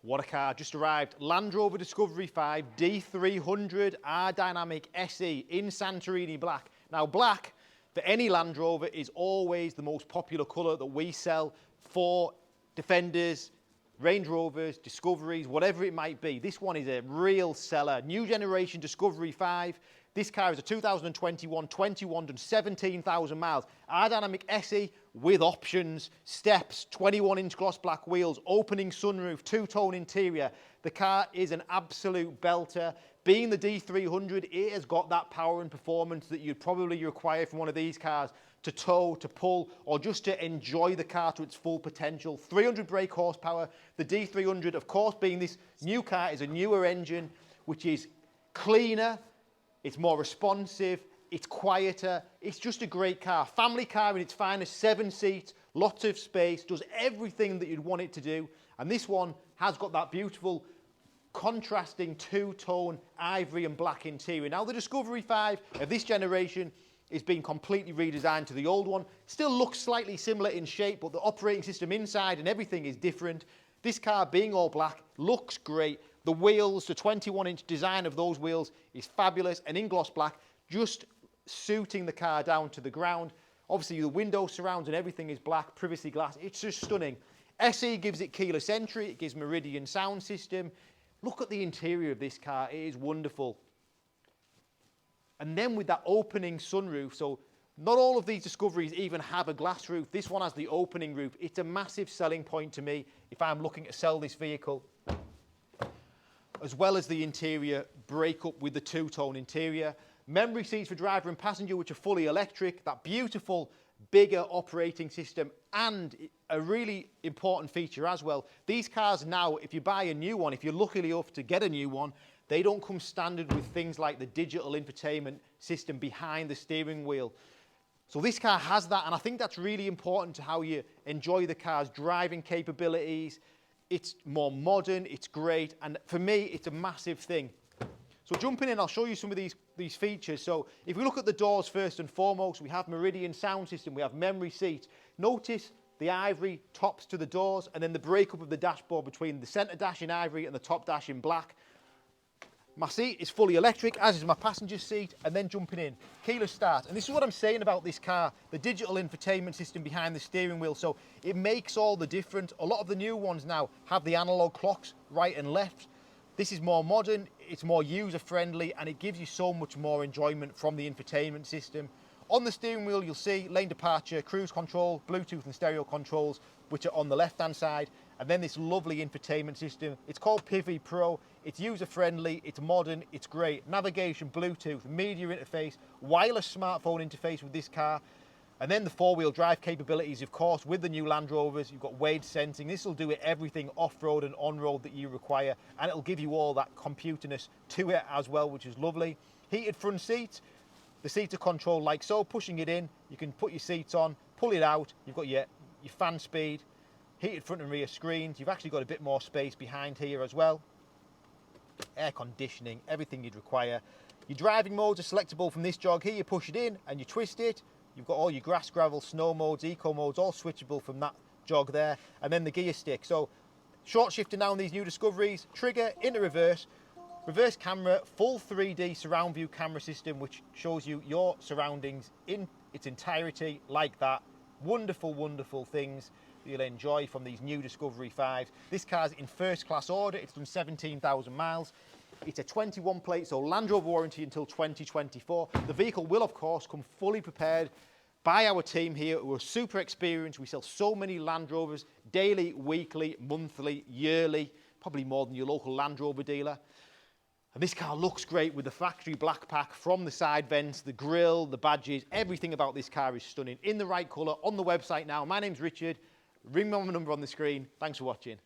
What a car, just arrived. Land Rover Discovery 5 D300 R-Dynamic SE in Santorini black. Now black, for any Land Rover, is always the most popular colour that we sell for Defenders, Range Rovers, Discoveries, whatever it might be. This one is a real seller. New generation Discovery 5. This car is a 2021, 17,000 miles. R-Dynamic SE with options, steps, 21-inch gloss black wheels, opening sunroof, two-tone interior. The car is an absolute belter. Being the D300, it has got that power and performance that you'd probably require from one of these cars to tow, to pull, or just to enjoy the car to its full potential. 300 brake horsepower. The D300, of course, being this new car, is a newer engine, which is cleaner, it's more responsive, it's quieter, it's just a great car. Family car in its finest, 7 seats, lots of space, does everything that you'd want it to do. And this one has got that beautiful contrasting two-tone ivory and black interior. Now the Discovery 5 of this generation is being completely redesigned to the old one. Still looks slightly similar in shape, but the operating system inside and everything is different. This car, being all black, looks great. The wheels, the 21-inch design of those wheels is fabulous, and in gloss black, just suiting the car down to the ground. Obviously, the window surrounds and everything is black, privacy glass. It's just stunning. SE gives it keyless entry. It gives Meridian sound system. Look at the interior of this car. It is wonderful. And then with that opening sunroof, so not all of these Discoveries even have a glass roof. This one has the opening roof. It's a massive selling point to me if I'm looking to sell this vehicle. As well as the interior break-up with the two-tone interior. Memory seats for driver and passenger, which are fully electric. That beautiful, bigger operating system. And a really important feature as well. These cars now, if you buy a new one, if you're lucky enough to get a new one, they don't come standard with things like the digital infotainment system behind the steering wheel. So this car has that, and I think that's really important to how you enjoy the car's driving capabilities. It's more modern, it's great, and for me, it's a massive thing. So jumping in, I'll show you some of these features. So if we look at the doors first and foremost, we have Meridian sound system, we have memory seats. Notice the ivory tops to the doors, and then the breakup of the dashboard between the centre dash in ivory and the top dash in black. My seat is fully electric, as is my passenger seat, and then jumping in, keyless start. And this is what I'm saying about this car, the digital infotainment system behind the steering wheel. So it makes all the difference. A lot of the new ones now have the analog clocks right and left. This is more modern, it's more user-friendly, and it gives you so much more enjoyment from the infotainment system. On the steering wheel, you'll see lane departure, cruise control, Bluetooth and stereo controls, which are on the left-hand side. And then this lovely infotainment system. It's called Pivi Pro. It's user-friendly, it's modern, it's great. Navigation, Bluetooth, media interface, wireless smartphone interface with this car. And then the four-wheel drive capabilities, of course, with the new Land Rovers. You've got wade sensing. This will do everything off-road and on-road that you require. And it'll give you all that computerness to it as well, which is lovely. Heated front seats. The seats are controlled like so. Pushing it in, you can put your seats on, pull it out. You've got your fan speed. Heated front and rear screens. You've actually got a bit more space behind here as well. Air conditioning, everything you'd require. Your driving modes are selectable from this jog here. You push it in and you twist it. You've got all your grass, gravel, snow modes, eco modes, all switchable from that jog there. And then the gear stick. So short shifter now in these new Discoveries. Trigger into reverse. Reverse camera, full 3D surround view camera system, which shows you your surroundings in its entirety like that. Wonderful, wonderful things you'll enjoy from these new Discovery 5s. This car's in first class order. It's done 17,000 miles. It's a 21 plate, so Land Rover warranty until 2024. The vehicle will, of course, come fully prepared by our team here who are super experienced. We sell so many Land Rovers daily, weekly, monthly, yearly, probably more than your local Land Rover dealer. And this car looks great with the factory black pack from the side vents, the grille, the badges. Everything about this car is stunning. In the right colour, on the website now. My name's Richard. Ring my number on the screen. Thanks for watching.